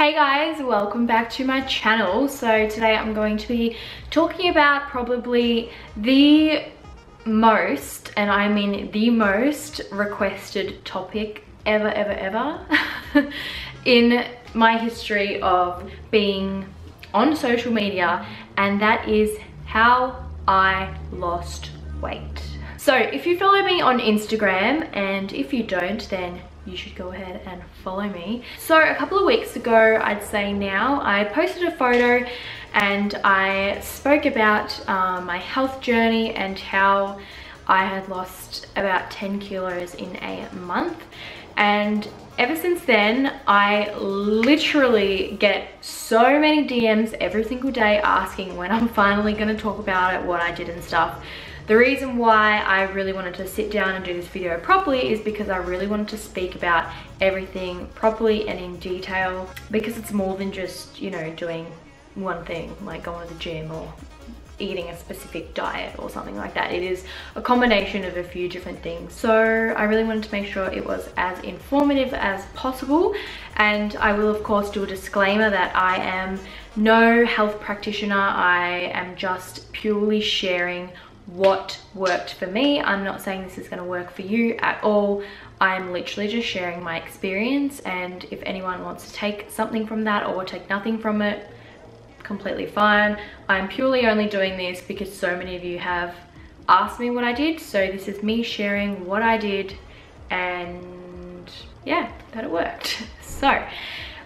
Hey guys, welcome back to my channel. So today I'm going to be talking about probably the most, and I mean the most requested topic ever in my history of being on social media, and that is how I lost weight. So if you follow me on Instagram, and if you don't, then you should go ahead and follow me. So a couple of weeks ago, I'd say now, I posted a photo and I spoke about my health journey and how I had lost about 10 kilos in a month. And ever since then, I literally get so many DMs every single day asking when I'm finally gonna talk about it, what I did and stuff. The reason why I really wanted to sit down and do this video properly is because I really wanted to speak about everything properly and in detail, because it's more than just, you know, doing one thing, like going to the gym or eating a specific diet or something like that. It is a combination of a few different things. So I really wanted to make sure it was as informative as possible. And I will of course do a disclaimer that I am no health practitioner. I am just purely sharing what worked for me. I'm not saying this is going to work for you at all. I'm literally just sharing my experience, and if anyone wants to take something from that or take nothing from it, completely fine. I'm purely only doing this because so many of you have asked me what I did, so this is me sharing what I did, and yeah, that it worked. So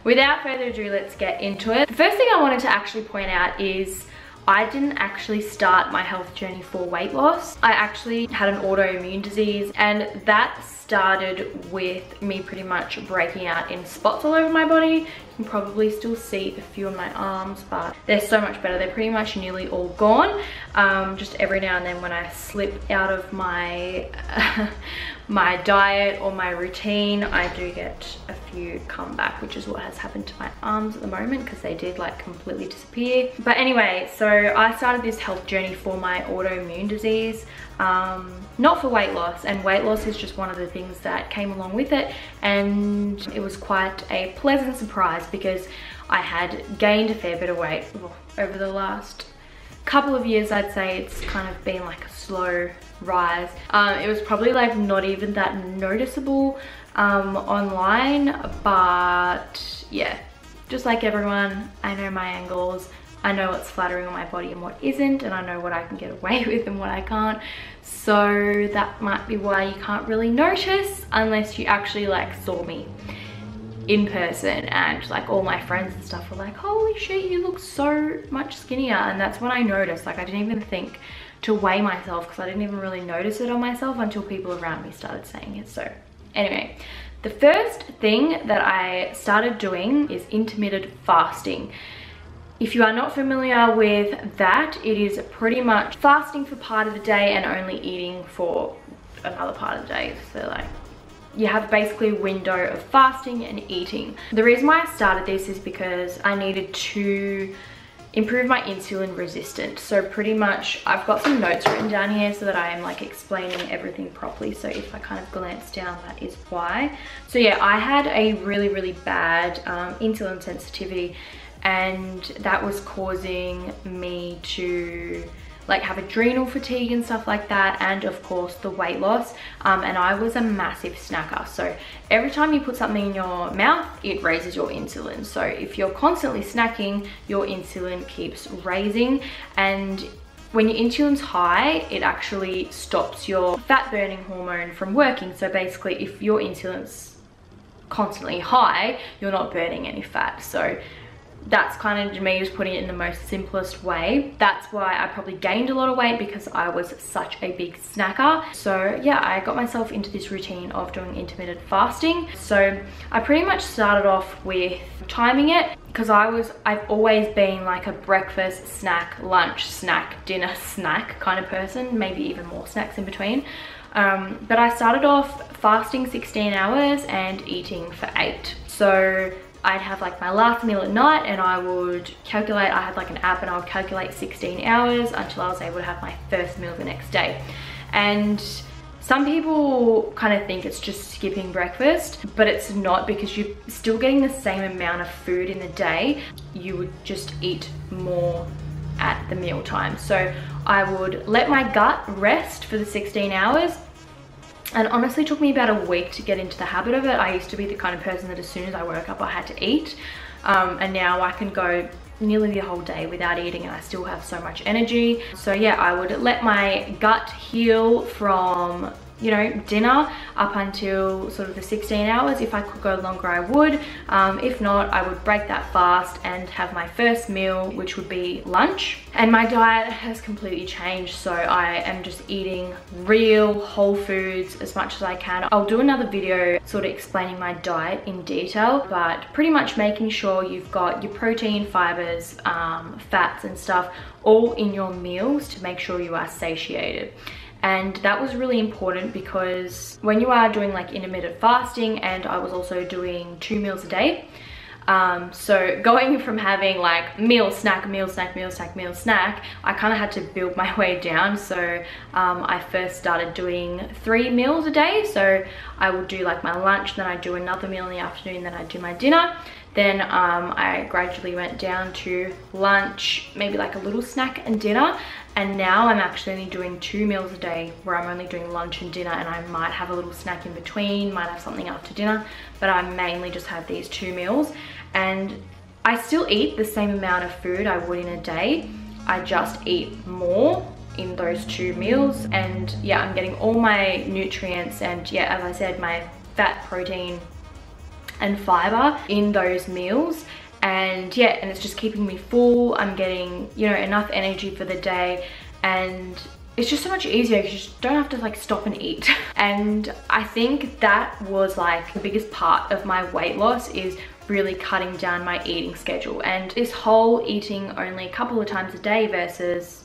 without further ado, let's get into it. The first thing I wanted to actually point out is I didn't actually start my health journey for weight loss. I actually had an autoimmune disease, and that started with me pretty much breaking out in spots all over my body. You can probably still see a few on my arms, but they're so much better. They're pretty much nearly all gone. Just every now and then when I slip out of my my diet or my routine, I do get a few come back, which is what has happened to my arms at the moment, because they did like completely disappear. But anyway, so I started this health journey for my autoimmune disease, not for weight loss, and weight loss is just one of the things that came along with it. And it was quite a pleasant surprise because I had gained a fair bit of weight over the last couple of years. I'd say it's kind of been like a slow rise. It was probably like not even that noticeable online, but yeah, just like everyone, I know my angles. I know what's flattering on my body and what isn't, and I know what I can get away with and what I can't. So that might be why you can't really notice unless you actually like saw me in person, and like all my friends and stuff were like, holy shit, you look so much skinnier. And that's when I noticed. Like, I didn't even think to weigh myself because I didn't even really notice it on myself until people around me started saying it. So anyway, the first thing that I started doing is intermittent fasting. If you are not familiar with that, it is pretty much fasting for part of the day and only eating for another part of the day. So like, you have basically a window of fasting and eating. The reason why I started this is because I needed to improve my insulin resistance. So pretty much, I've got some notes written down here so that I am like explaining everything properly. So if I kind of glance down, that is why. So yeah, I had a really bad insulin sensitivity, and that was causing me to like have adrenal fatigue and stuff like that, and of course the weight loss. And I was a massive snacker, so every time you put something in your mouth, it raises your insulin. So if you're constantly snacking, your insulin keeps raising, and when your insulin's high, it actually stops your fat burning hormone from working. So basically, if your insulin's constantly high, you're not burning any fat. So that's kind of me just putting it in the most simplest way. That's why I probably gained a lot of weight, because I was such a big snacker. So yeah, I got myself into this routine of doing intermittent fasting. So I pretty much started off with timing it, because I've always been like a breakfast snack, lunch snack, dinner snack kind of person, maybe even more snacks in between. But I started off fasting 16 hours and eating for 8. So I'd have like my last meal at night, and I would calculate, I had like an app, and I would calculate 16 hours until I was able to have my first meal the next day. And Some people kind of think it's just skipping breakfast, but it's not, because you're still getting the same amount of food in the day. You would just eat more at the meal time. So I would let my gut rest for the 16 hours. And honestly, it took me about a week to get into the habit of it. I used to be the kind of person that as soon as I woke up, I had to eat. And now I can go nearly the whole day without eating and I still have so much energy. So yeah, I would let my gut heal from, you know, dinner up until sort of the 16 hours. If I could go longer, I would. If not, I would break that fast and have my first meal, which would be lunch. And my diet has completely changed. So I am just eating real whole foods as much as I can. I'll do another video sort of explaining my diet in detail, but pretty much making sure you've got your protein, fibers, fats and stuff all in your meals to make sure you are satiated. And that was really important because when you are doing like intermittent fasting, and I was also doing 2 meals a day, so going from having like meal, snack, meal, snack, meal, snack, meal, snack, I kind of had to build my way down. So I first started doing 3 meals a day. So I would do like my lunch, then I'd do another meal in the afternoon, then I'd do my dinner. Then I gradually went down to lunch, maybe like a little snack and dinner. And now I'm actually only doing 2 meals a day, where I'm only doing lunch and dinner, and I might have a little snack in between, might have something after dinner, but I mainly just have these 2 meals. And I still eat the same amount of food I would in a day. I just eat more in those 2 meals. And yeah, I'm getting all my nutrients and yeah, as I said, my fat, protein and fiber in those meals. And yeah, and it's just keeping me full. I'm getting, you know, enough energy for the day, and it's just so much easier because you just don't have to like stop and eat. And I think that was like the biggest part of my weight loss, is really cutting down my eating schedule. And this whole eating only a couple of times a day versus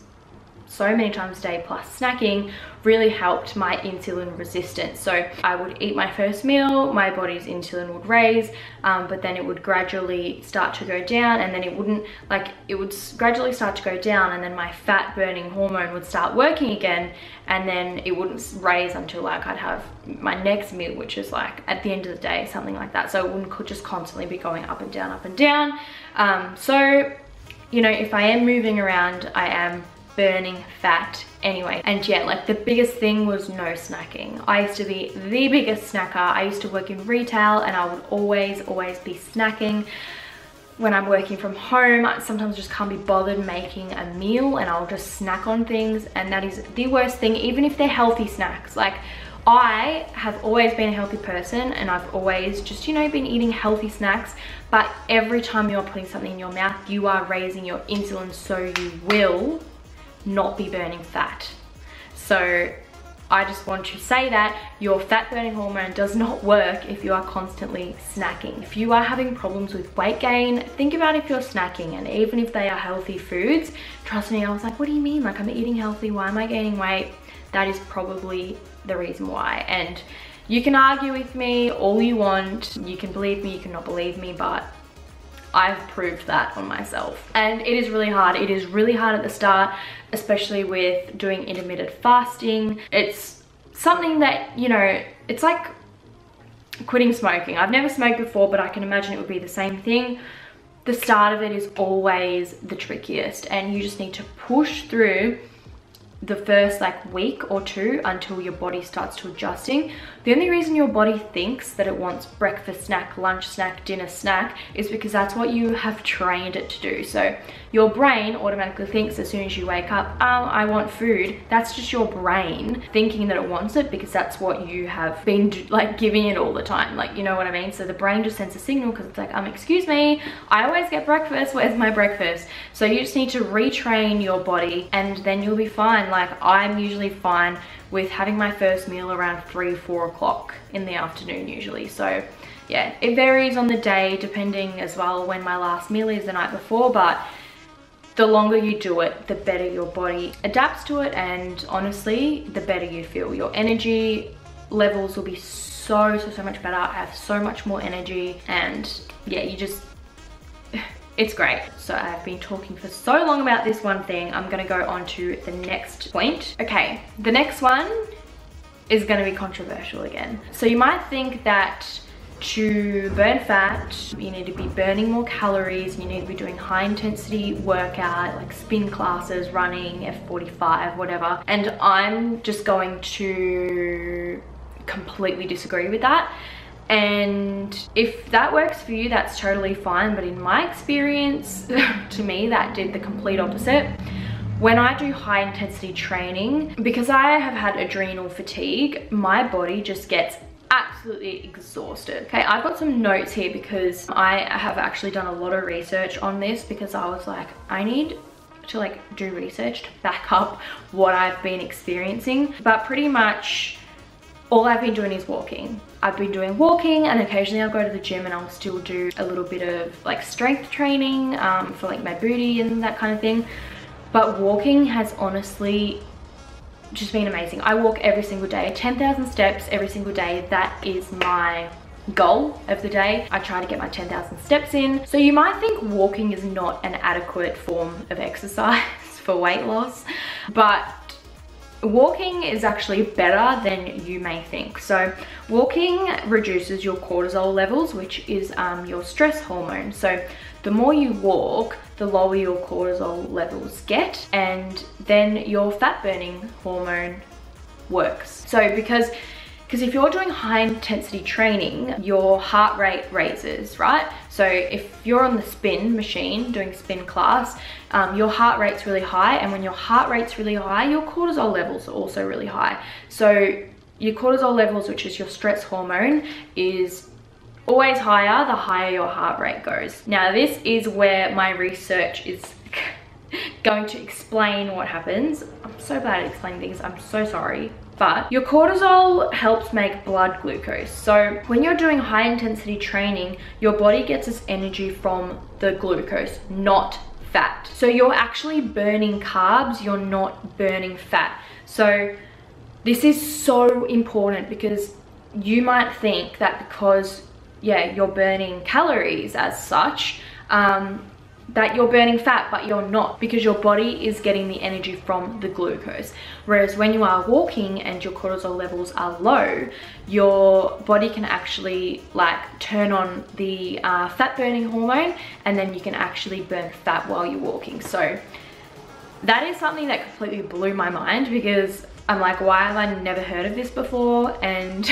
so many times a day plus snacking really helped my insulin resistance. So I would eat my first meal, my body's insulin would raise, but then it would gradually start to go down, and then it wouldn't, like, it would gradually start to go down, and then my fat burning hormone would start working again, and then it wouldn't raise until like I'd have my next meal, which is like at the end of the day, something like that. So it wouldn't just constantly be going up and down, up and down. So, you know, if I am moving around, I am burning fat anyway. And yeah, like the biggest thing was no snacking. I used to be the biggest snacker. I used to work in retail and I would always be snacking. When I'm working from home, I sometimes just can't be bothered making a meal, and I'll just snack on things, and that is the worst thing, even if they're healthy snacks. Like, I have always been a healthy person, and I've always just, you know, been eating healthy snacks, but every time you're putting something in your mouth, you are raising your insulin, so you will not be burning fat. So I just want to say that your fat burning hormone does not work if you are constantly snacking. If you are having problems with weight gain, think about if you're snacking, and even if they are healthy foods, trust me, I was like, what do you mean? Like, I'm eating healthy, why am I gaining weight? That is probably the reason why. And you can argue with me all you want, you can believe me, you cannot believe me, but I've proved that on myself. And it is really hard. It is really hard at the start, especially with doing intermittent fasting. It's something that, you know, it's like quitting smoking. I've never smoked before, but I can imagine it would be the same thing. The start of it is always the trickiest, and you just need to push through the first like week or 2 until your body starts to adjusting. The only reason your body thinks that it wants breakfast snack, lunch snack, dinner snack is because that's what you have trained it to do. So your brain automatically thinks as soon as you wake up, I want food. That's just your brain thinking that it wants it because that's what you have been like giving it all the time. Like, you know what I mean? So the brain just sends a signal because it's like, excuse me, I always get breakfast, where's my breakfast? So you just need to retrain your body, and then you'll be fine. Like, I'm usually fine with having my first meal around 3-4 o'clock in the afternoon usually. So yeah, it varies on the day depending as well when my last meal is the night before, but the longer you do it, the better your body adapts to it, and honestly, the better you feel. Your energy levels will be so much better. I have so much more energy, and yeah, you just, it's great. So I've been talking for so long about this one thing. I'm gonna go on to the next point. Okay, the next one is going to be controversial again. So you might think that to burn fat, you need to be burning more calories, you need to be doing high intensity workout, like spin classes, running, F45, whatever. And I'm just going to completely disagree with that. And if that works for you, that's totally fine. But in my experience, to me, that did the complete opposite. When I do high intensity training, because I have had adrenal fatigue, my body just gets absolutely exhausted. Okay, I've got some notes here because I have actually done a lot of research on this, because I was like, I need to like do research to back up what I've been experiencing. But pretty much all I've been doing is walking. I've been doing walking, and occasionally I'll go to the gym and I'll still do a little bit of like strength training for like my booty and that kind of thing. But walking has honestly just been amazing. I walk every single day, 10,000 steps every single day. That is my goal of the day. I try to get my 10,000 steps in. So you might think walking is not an adequate form of exercise for weight loss, but walking is actually better than you may think. So walking reduces your cortisol levels, which is your stress hormone. So the more you walk, the lower your cortisol levels get, and then your fat burning hormone works. So because if you're doing high intensity training, your heart rate raises, right? So if you're on the spin machine doing spin class, your heart rate's really high, and when your heart rate's really high, your cortisol levels are also really high. So your cortisol levels, which is your stress hormone, is always higher the higher your heart rate goes. Now this is where my research is going to explain what happens. I'm so bad at explaining things, I'm so sorry. But your cortisol helps make blood glucose. So when you're doing high intensity training, your body gets its energy from the glucose, not fat. So you're actually burning carbs, you're not burning fat. So this is so important, because you might think that because you're burning calories as such, that you're burning fat, but you're not, because your body is getting the energy from the glucose. Whereas when you are walking and your cortisol levels are low, your body can actually like turn on the fat burning hormone, and then you can actually burn fat while you're walking. So that is something that completely blew my mind, because I'm like, why have I never heard of this before? And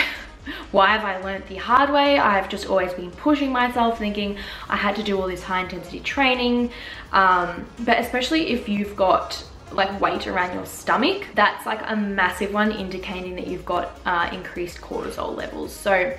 why have I learned the hard way? I've just always been pushing myself, thinking I had to do all this high intensity training. But especially if you've got like weight around your stomach, that's like a massive one, indicating that you've got increased cortisol levels. So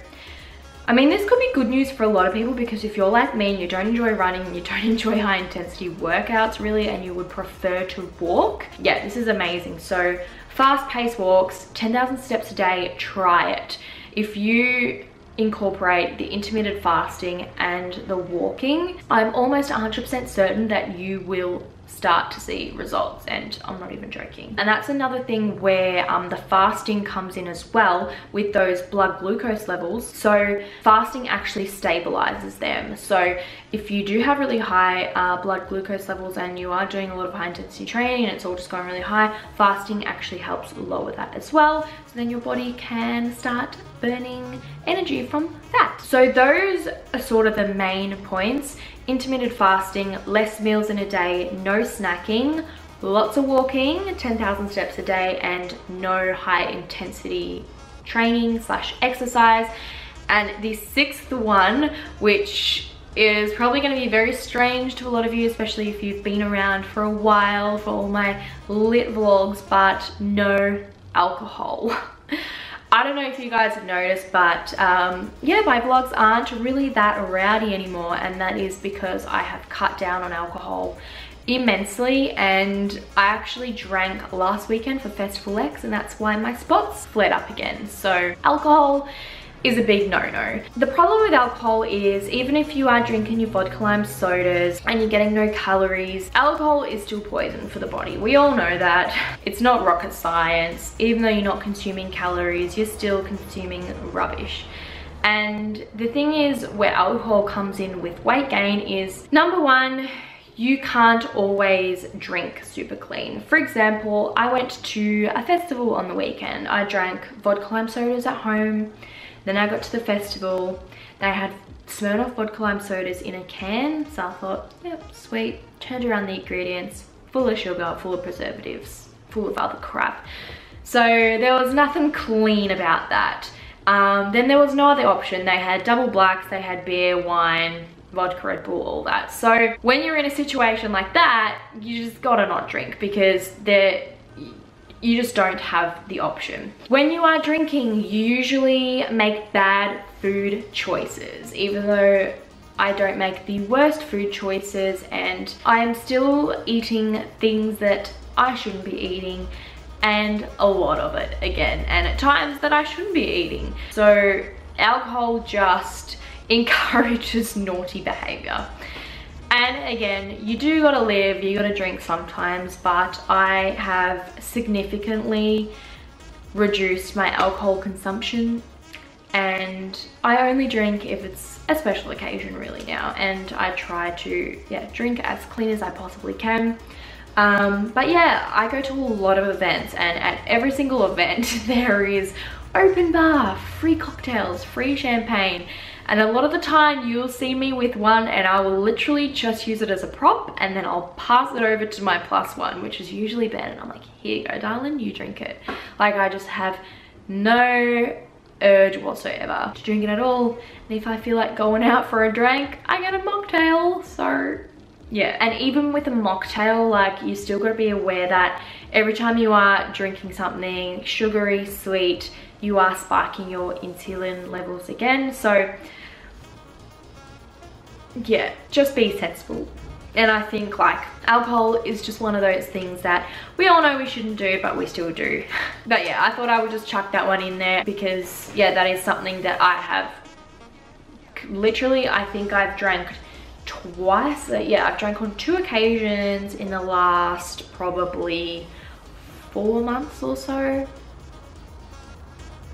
I mean, this could be good news for a lot of people, because if you're like me and you don't enjoy running and you don't enjoy high intensity workouts really, and you would prefer to walk, yeah, this is amazing. So fast paced walks, 10,000 steps a day, try it. If you incorporate the intermittent fasting and the walking, I'm almost 100% certain that you will start to see results, and I'm not even joking. And that's another thing where the fasting comes in as well, with those blood glucose levels. So fasting actually stabilizes them. So if you do have really high blood glucose levels and you are doing a lot of high intensity training and it's all just going really high, fasting actually helps lower that as well. So then your body can start burning energy from fat. So those are sort of the main points. Intermittent fasting, less meals in a day, no snacking, lots of walking, 10,000 steps a day, and no high intensity training / exercise. And the sixth one, which is probably going to be very strange to a lot of you, especially if you've been around for a while for all my lit vlogs, but no alcohol. I don't know if you guys have noticed, but yeah, my vlogs aren't really that rowdy anymore, and that is because I have cut down on alcohol immensely. And I actually drank last weekend for Festival X, and that's why my spots flared up again. So alcohol is a big no-no. The problem with alcohol is, even if you are drinking your vodka lime sodas and you're getting no calories, alcohol is still poison for the body. We all know that. It's not rocket science. Even though you're not consuming calories, you're still consuming rubbish. And the thing is, where alcohol comes in with weight gain is, number one, you can't always drink super clean. For example, I went to a festival on the weekend. I drank vodka lime sodas at home. Then I got to the festival. They had Smirnoff vodka lime sodas in a can. So I thought, yep, sweet. Turned around the ingredients, full of sugar, full of preservatives, full of other crap. So there was nothing clean about that. Then there was no other option. They had double blacks, they had beer, wine, vodka, Red Bull, all that. So when you're in a situation like that, you just gotta not drink because you just don't have the option. When you are drinking, you usually make bad food choices, even though I don't make the worst food choices, and I am still eating things that I shouldn't be eating, and a lot of it again, and at times that I shouldn't be eating. So alcohol just encourages naughty behavior. And again, you do gotta live, you gotta drink sometimes, but I have significantly reduced my alcohol consumption, and I only drink if it's a special occasion really now, and I try to drink as clean as I possibly can. But yeah, I go to a lot of events, and at every single event there is open bar, free cocktails, free champagne, and a lot of the time you'll see me with one and I will literally just use it as a prop, and then I'll pass it over to my plus one, which is usually Ben, and I'm like, here you go darling, you drink it. Like, I just have no urge whatsoever to drink it at all, and if I feel like going out for a drink, I get a mocktail. So yeah, and even with a mocktail, like, you still got to be aware that every time you are drinking something sugary, sweet, you are spiking your insulin levels again. So yeah, just be sensible. And I think, like, alcohol is just one of those things that we all know we shouldn't do, but we still do. But yeah, I thought I would just chuck that one in there because yeah, that is something that I have literally, I think I've drank twice. Yeah, I've drank on 2 occasions in the last probably 4 months or so.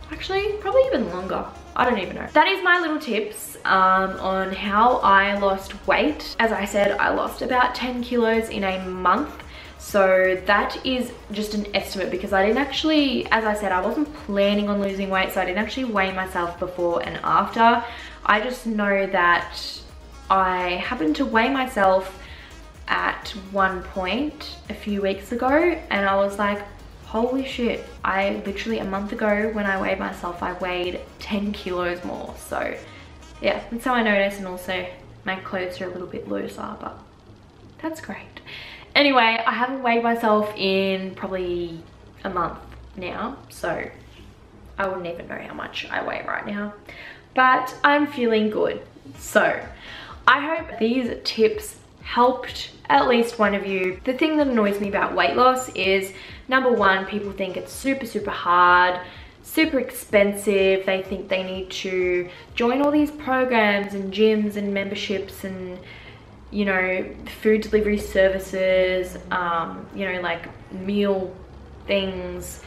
Actually, probably even longer. I don't even know. That is my little tips on how I lost weight. As I said, I lost about 10 kilos in a month. So that is just an estimate because I didn't actually, as I said, I wasn't planning on losing weight. So I didn't actually weigh myself before and after. I just know that I happened to weigh myself at one point a few weeks ago, and I was like, holy shit, I literally a month ago when I weighed myself, I weighed 10 kilos more. So yeah, that's how I noticed, and also my clothes are a little bit looser, but that's great. Anyway, I haven't weighed myself in probably a month now, so I wouldn't even know how much I weigh right now, but I'm feeling good. So I hope these tips helped at least one of you. The thing that annoys me about weight loss is, number one, people think it's super hard, super expensive. They think they need to join all these programs and gyms and memberships and, you know, food delivery services, you know, like meal things.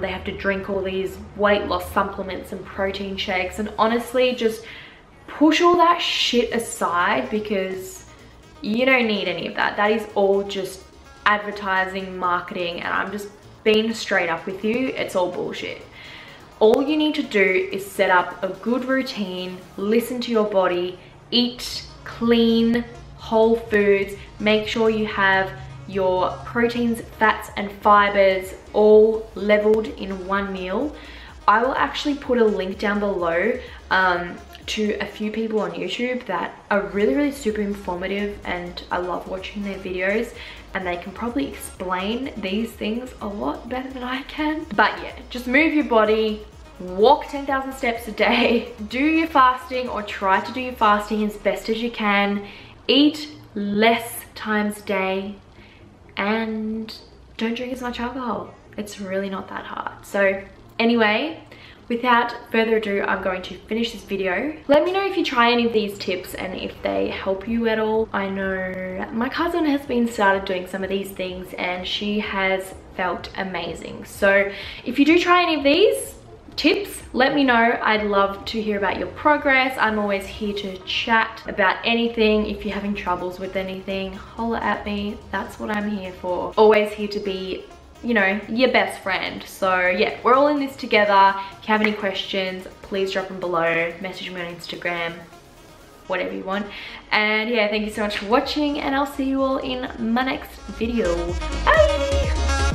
They have to drink all these weight loss supplements and protein shakes, and honestly, just push all that shit aside because you don't need any of that. That is all just advertising, marketing, and I'm just being straight up with you. It's all bullshit. All you need to do is set up a good routine, listen to your body, eat clean, whole foods, make sure you have your proteins, fats, and fibers all leveled in one meal. I will actually put a link down below to a few people on YouTube that are really super informative, and I love watching their videos, and they can probably explain these things a lot better than I can. But yeah, just move your body, walk 10,000 steps a day, do your fasting, or try to do your fasting as best as you can, eat less times a day, and don't drink as much alcohol. It's really not that hard. So anyway, without further ado, I'm going to finish this video. Let me know if you try any of these tips and if they help you at all. I know my cousin has been started doing some of these things and she has felt amazing. So if you do try any of these, tips, let me know. I'd love to hear about your progress. I'm always here to chat about anything. If you're having troubles with anything, holla at me. That's what I'm here for. Always here to be, you know, your best friend. So yeah, we're all in this together. If you have any questions, please drop them below. Message me on Instagram, whatever you want. And yeah, thank you so much for watching, and I'll see you all in my next video. Bye!